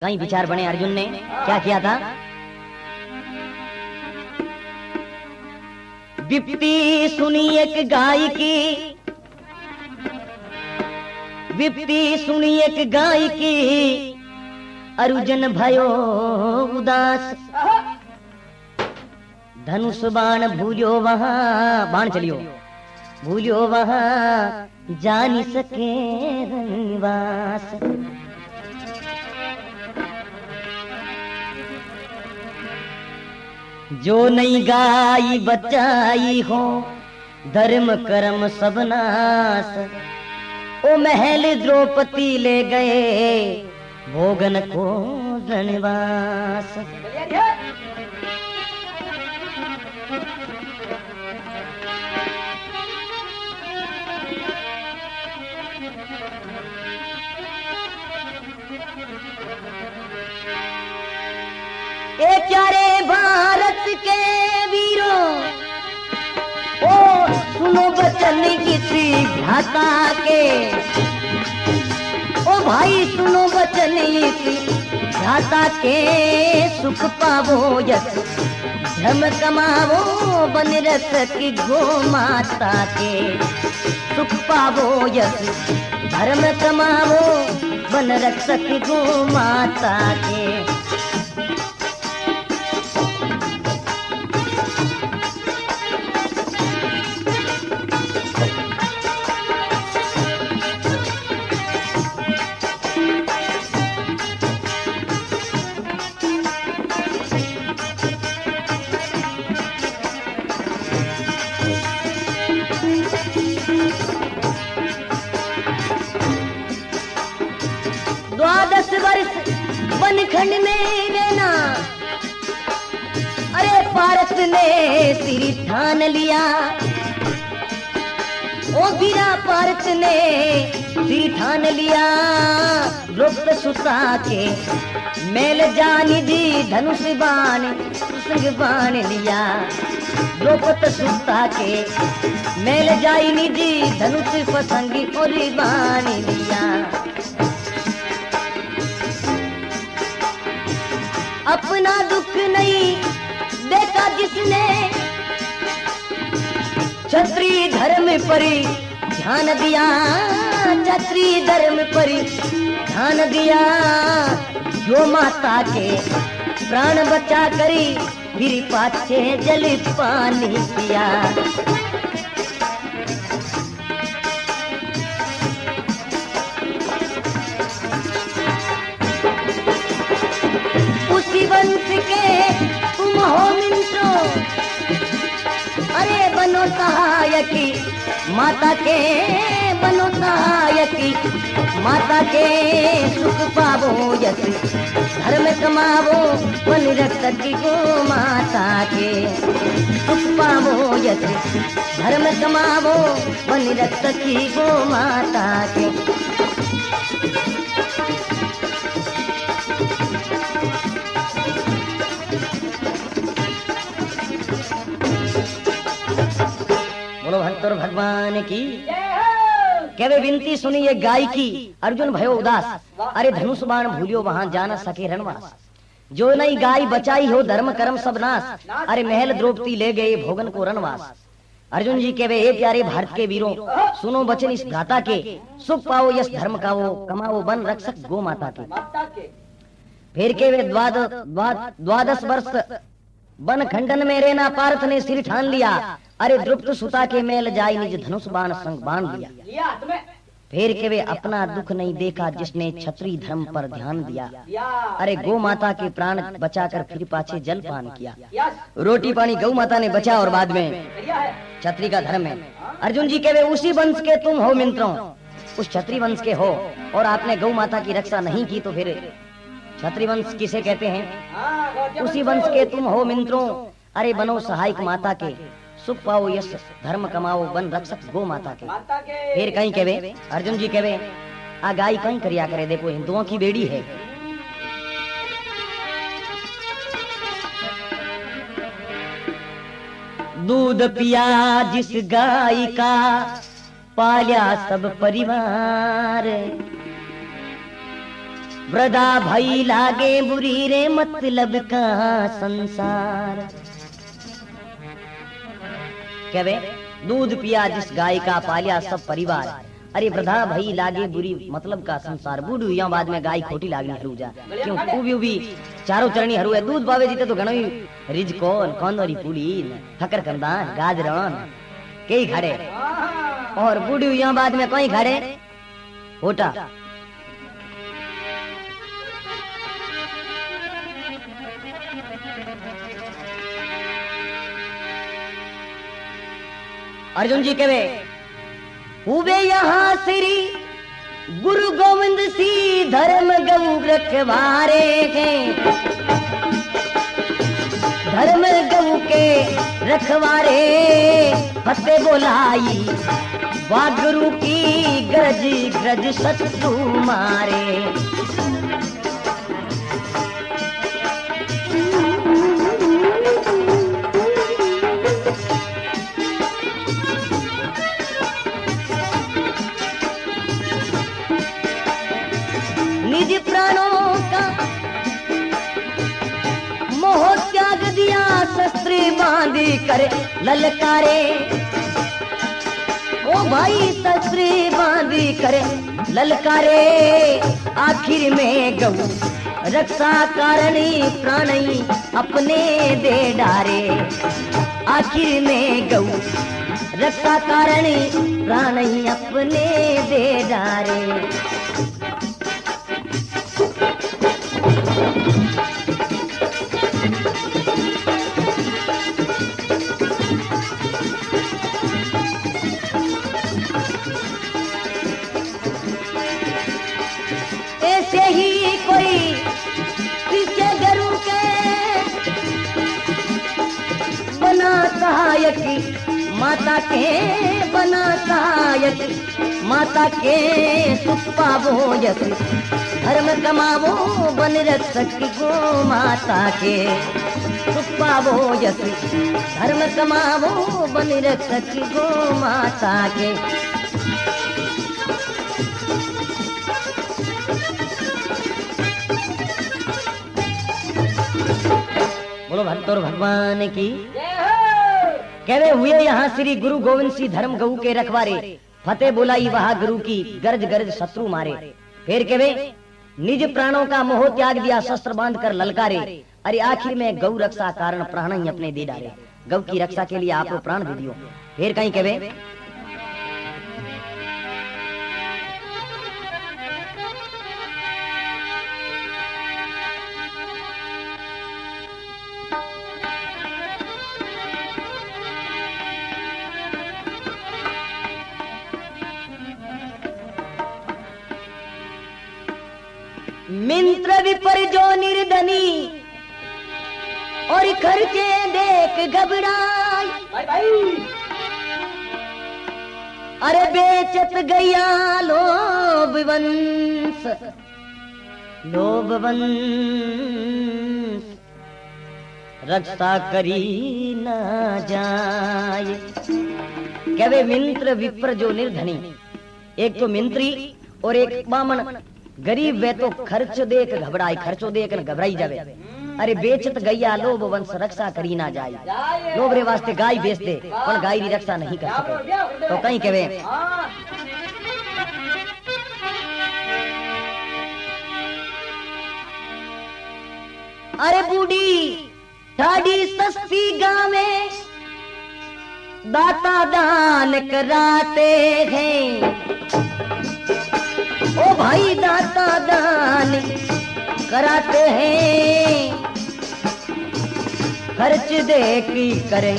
कई विचार बने। अर्जुन ने क्या किया था? विपत्ति सुनी एक गाय की, विपत्ति सुनी एक गाय की, अर्जुन भयो उदास। धनुष बाण भूलियो वहां, बाण चलियो भूलियो वहां, जानी सके रनिवास। जो नई गाय बचाई हो, धर्म कर्म सब नाश। ओ महल द्रौपदी ले गए, भोगन को रणवास। ए प्यारे भारत के वीरों, ओ सुनो वचन किसी भ्राता के। ओ भाई सुनो वचन इसी भ्राता के, सुख पावो यश धर्म कमावो, बन रख की गो माता के। सुख पावो यश धर्म कमावो, बन रख की गो माता के। बनखंड में रहना, अरे पारस ने सिर ठान लिया। ओ वीरा पारस ने सिर ठान लिया, द्रौपदी सुता के मेल जानी दी, धनुष बाण संग बाण लिया। द्रौपदी सुता के मेल जाई निधि, धनुष पसंगी और बाण लिया। अपना दुख नहीं देखा जिसने, क्षत्रिय धर्म पर ध्यान दिया। क्षत्रिय धर्म पर ध्यान दिया, जो माता के प्राण बचा करी, फिर पाछे जल पानी किया। वंश के तुम हो मित्रों, अरे बनो सहायकी माता के, बनो सहायकी माता के। सुख पावो यश धर्म कमावो, बन रक्त की गो माता के। सुख पावो यश धर्म कमावो, बन रक्त की गो माता के। बोलो भक्तों भगवान की। कहवे विनती सुनी ये गाय की, अर्जुन भयो उदास। अरे धनुष बाण भूलियो वहां, जाना सके रणवास। जो नई गाय बचाई हो, धर्म कर्म सब नाश। अरे महल द्रौपदी ले गए, भोगन को रणवास। अर्जुन जी कहवे ए प्यारे भारत के वीरों, सुनो वचन इस भ्राता के। सुख पाओ यश धर्म कावो, कमाओ बन रक्षक गो माता के। फिर कहवे द्वादश वर्ष वन खंडन में रहना, पार्थ ने सिर ठान लिया। अरे द्रुपद सुता के मेल जाई, निज धनुष बाण संग बाण लिया। फिर के वे अपना दुख नहीं देखा, जिसने क्षत्रिय धर्म पर ध्यान दिया। अरे गौ माता के प्राण बचाकर फिर पाछे जल पान किया। रोटी पानी गौ माता ने बचा, और बाद में क्षत्रिय का धर्म है। अर्जुन जी के वे उसी वंश के तुम हो मित्रों, उस क्षत्रिय वंश के हो, और आपने गौ माता की रक्षा नहीं की, तो फिर क्षत्रिय वंश किसे कहते हैं? उसी वंश के तुम हो मित्रों, अरे बनो सहायक माता के। सुख पाओ यश धर्म कमाओ, बन रक्षक गो माता के। फिर कहीं कहवे अर्जुन जी कहवे आ गाय कहीं करिया करे, देखो हिंदुओं की बेड़ी है। दूध पिया जिस गाय का, पाल्या सब परिवार। वृदा भई लागे बुरी रे मतलब का संसार। क्या वे दूध पिया जिस गाय का पालिया सब परिवार, अरे वृदा भई लागे बुरी मतलब का संसार। बूढ़ या बाद में गाय खोटी लागनी हरू जा क्यों उबी चारों चरणी हरू है। दूध पावे जीते तो घणो रिज कौन कौनोरी पूली ठकर कंदान गाजरन कई खड़े और बूढ़ी या बाद में कोई खड़े होटा। अर्जुन जी कहे हुए यहाँ श्री गुरु गोविंद सी धर्म गौ रखवारे के, धर्म गौ के रखवारे फतेह बोलाई वागुरु की गरज गरज शत्रु मारे। निज प्राणों का मोह त्याग दिया शस्त्र बांधी कर ललकारे। ओ भाई शस्त्र बांधी कर ललकारे आखिर में गऊ रक्षा कारणी प्राणी अपने दे डारे। आखिर में गऊ रक्षा कारणी प्राणी अपने दे डारे। ऐसे ही कोई पीछे गरु के बना सहायक माता के, बना सहायक माता के सुख पावो यस धर्म कमावो बन रक्षक गो माता के। सुख पावो यस धर्म कमावो बन रक्षक गो माता के। बोलो भक्त और भगवान की। कहवे हुए यहाँ श्री गुरु गोविंद सिंह धर्म गऊ के रखवारे फतेह बोलाई वहा गुरु की गरज गरज शत्रु मारे। फिर कहवे निज प्राणों का मोह त्याग दिया शस्त्र बांध कर ललकारे। अरे आखिर में गौ रक्षा कारण प्राण ही अपने दे डाले। गौ की रक्षा के लिए आप प्राण दे दियो। फिर कहीं कहवे मिंत्र विपर जो निर्धनी और खर्चे देख घबराई। अरे बेचत गया लोभवंश लोभवंश रक्षा करी न जाए। कहवे मिंत्र विप्र जो निर्धनी, एक तो मिंत्री और एक बामन गरीब वे तो खर्च देख घबराई, खर्चो देख घबराई जावे। अरे बेचत गैया लोभ वंश रक्षा करी ना जाए। लोभ रे वास्ते गाय बेच दे पर गाय री रक्षा नहीं कर सके। तो कहीं कहे अरे बूढ़ी ठाडी सस्ती गावे दाता दान कराते हैं। ओ भाई दाता दान कराते हैं। खर्च दे की करे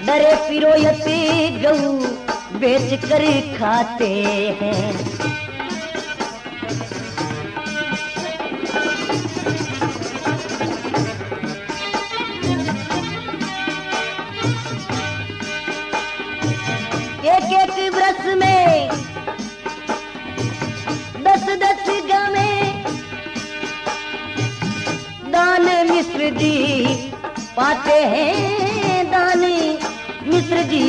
डरे पिरोयती गऊ बेच कर खाते हैं। एक एक वर्ष में 10-10 गावे दान मिश्र जी पाते हैं। दान मिश्र जी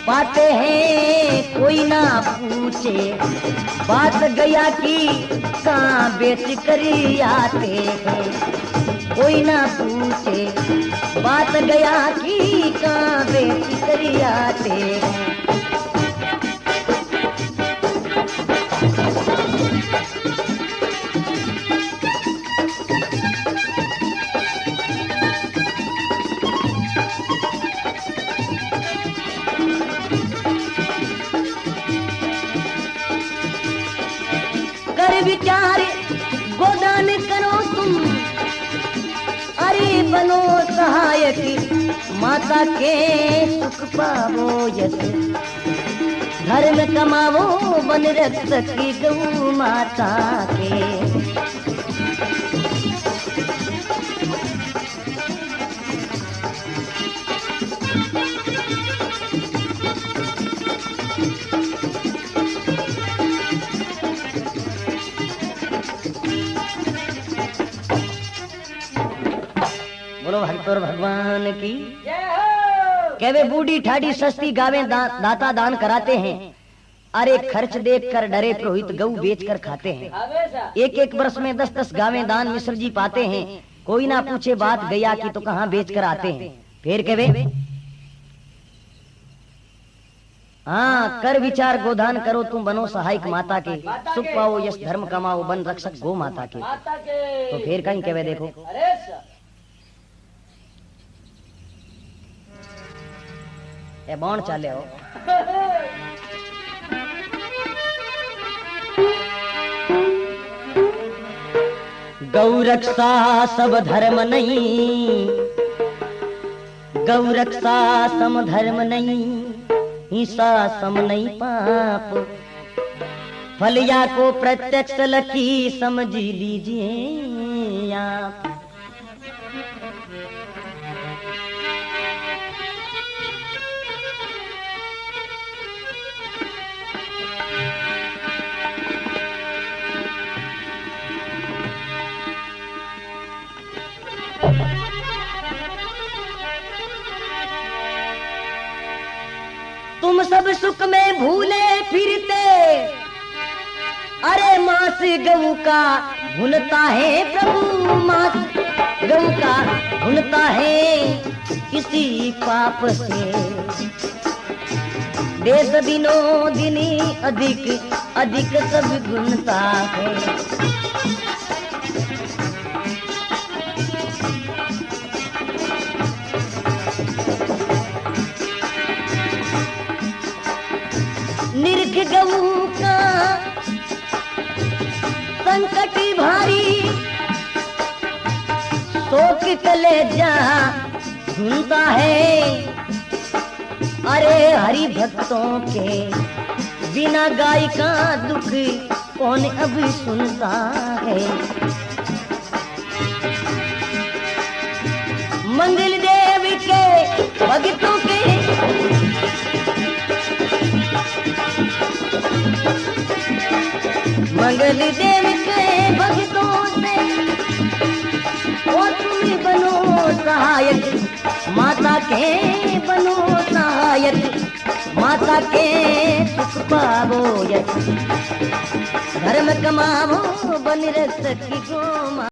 पाते हैं कोई ना पूछे, बात गया कि कहाँ बेच कर आते हैं। कोई ना पूछे, बात गया कि कहाँ बेच कर आते हैं। कर विचार गोदान करो तुम, अरे बनो सहायक माता के सुख पावो यश। धर्म कमावो बन रक्षक गौ माता के। बोलो हरितौर भगवान की। कहवे बूढ़ी ठाडी सस्ती गावें दाता दान कराते हैं। अरे खर्च देख कर डरे पुरोहित गऊ बेच कर खाते हैं। एक एक वर्ष में 10-10 गावें दान मिश्र जी पाते हैं। कोई ना पूछे बात गया कि तो कहाँ बेच कर आते हैं। फिर कहवे हाँ कर विचार गोदान करो तुम बनो सहायक माता के। सुख पाओ यश धर्म कमाओ बन रक्षक गो माता के। तो फिर कहीं कहवे देखो ए बौन चाले हो। गौ रक्षा सब धर्म नहीं, गौ रक्षा सम धर्म नहीं, हिंसा सम नहीं पाप। फलिया को प्रत्यक्ष लकी समझ लीजिए आप। तुम सब सुख में भूले फिरते, अरे मांस गऊ का भुनता है प्रभु। मांस गऊ का भुनता है किसी पाप से। देश दिनों दिनी अधिक अधिक सब गुनता है। निरख गऊ का संकट भारी, शोक कलेजा सुनता है। अरे हरि भक्तों के बिना गाय का दुख कौन अब सुनता है। मंगल देव के भक्तों के मंगल देव के भक्तों से वो तुम बनो सहायक माता के। बनो सहायक माता के सुख पावो यश। धर्म कमावो बन रक्षक गो।